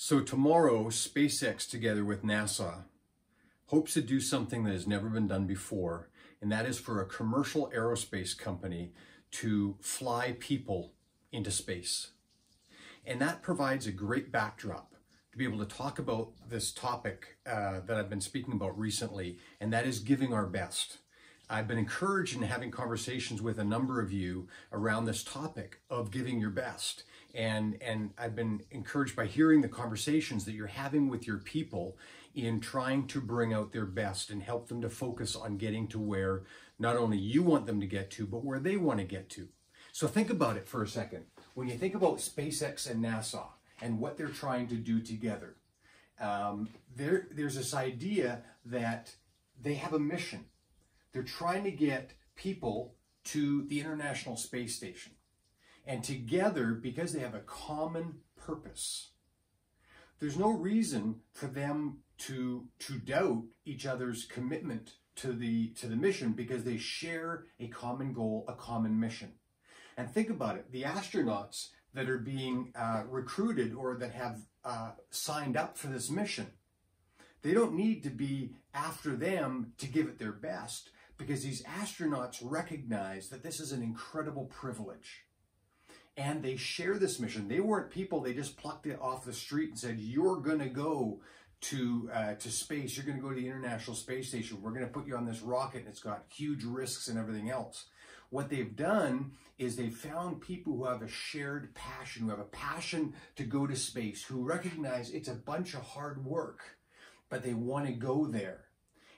So tomorrow, SpaceX, together with NASA, hopes to do something that has never been done before, and that is for a commercial aerospace company to fly people into space. And that provides a great backdrop to be able to talk about this topic that I've been speaking about recently, and that is giving our best. I've been encouraged in having conversations with a number of you around this topic of giving your best. And I've been encouraged by hearing the conversations that you're having with your people in trying to bring out their best and help them to focus on getting to where not only you want them to get to, but where they want to get to. So think about it for a second. When you think about SpaceX and NASA and what they're trying to do together, there's this idea that they have a mission. They're trying to get people to the International Space Station. And together, because they have a common purpose, there's no reason for them to doubt each other's commitment to the mission, because they share a common goal, a common mission. And think about it, the astronauts that are being recruited or that have signed up for this mission, they don't need to be after them to give it their best, because these astronauts recognize that this is an incredible privilege. And they share this mission. They weren't people, they just plucked it off the street and said, you're going to go to space. You're going to go to the International Space Station. We're going to put you on this rocket, and it's got huge risks and everything else. What they've done is they've found people who have a shared passion, who have a passion to go to space, who recognize it's a bunch of hard work, but they want to go there.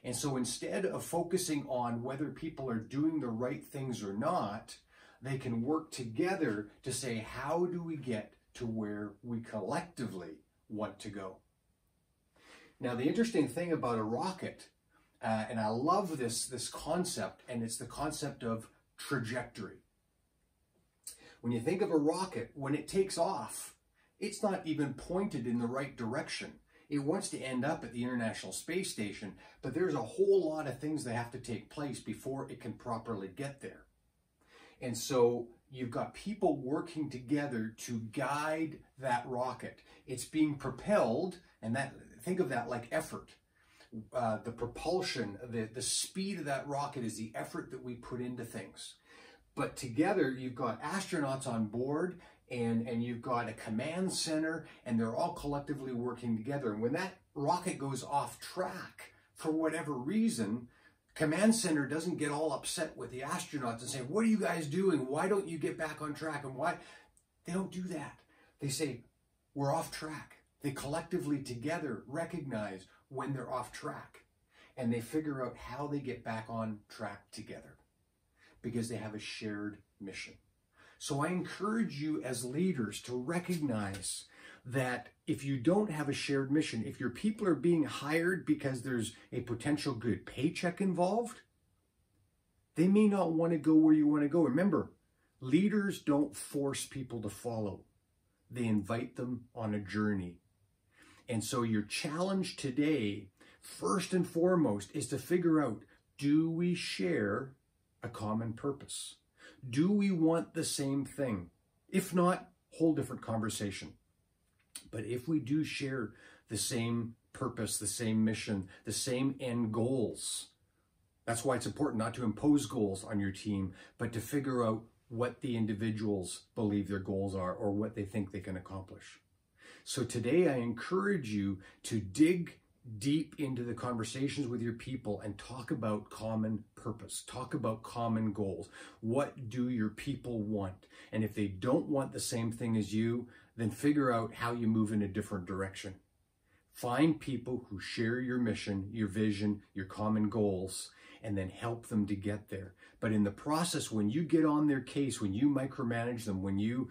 And so instead of focusing on whether people are doing the right things or not, they can work together to say, how do we get to where we collectively want to go? Now, the interesting thing about a rocket, and I love this concept, and it's the concept of trajectory. When you think of a rocket, when it takes off, it's not even pointed in the right direction. It wants to end up at the International Space Station, but there's a whole lot of things that have to take place before it can properly get there. And so you've got people working together to guide that rocket. It's being propelled, and think of that like effort. The propulsion, the speed of that rocket is the effort that we put into things. But together, you've got astronauts on board, and you've got a command center, and they're all collectively working together. And when that rocket goes off track, for whatever reason, command center doesn't get all upset with the astronauts and say, what are you guys doing? Why don't you get back on track? And why? They don't do that. They say, we're off track. They collectively together recognize when they're off track, and they figure out how they get back on track together because they have a shared mission. So I encourage you as leaders to recognize that if you don't have a shared mission, if your people are being hired because there's a potential good paycheck involved, they may not want to go where you want to go. Remember, leaders don't force people to follow. They invite them on a journey. And so your challenge today, first and foremost, is to figure out, do we share a common purpose? Do we want the same thing? If not, whole different conversation. But if we do share the same purpose, the same mission, the same end goals, that's why it's important not to impose goals on your team, but to figure out what the individuals believe their goals are or what they think they can accomplish. So today I encourage you to dig deep into the conversations with your people and talk about common purpose, talk about common goals. What do your people want? And if they don't want the same thing as you, then figure out how you move in a different direction. Find people who share your mission, your vision, your common goals, and then help them to get there. But in the process, when you get on their case, when you micromanage them, when you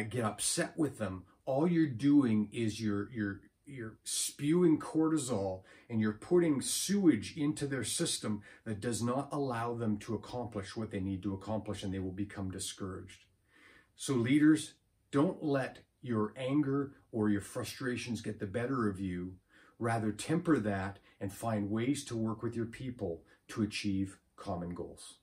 get upset with them, all you're doing is you're spewing cortisol, and you're putting sewage into their system that does not allow them to accomplish what they need to accomplish, and they will become discouraged. So leaders, don't let your anger or your frustrations get the better of you. Rather, temper that and find ways to work with your people to achieve common goals.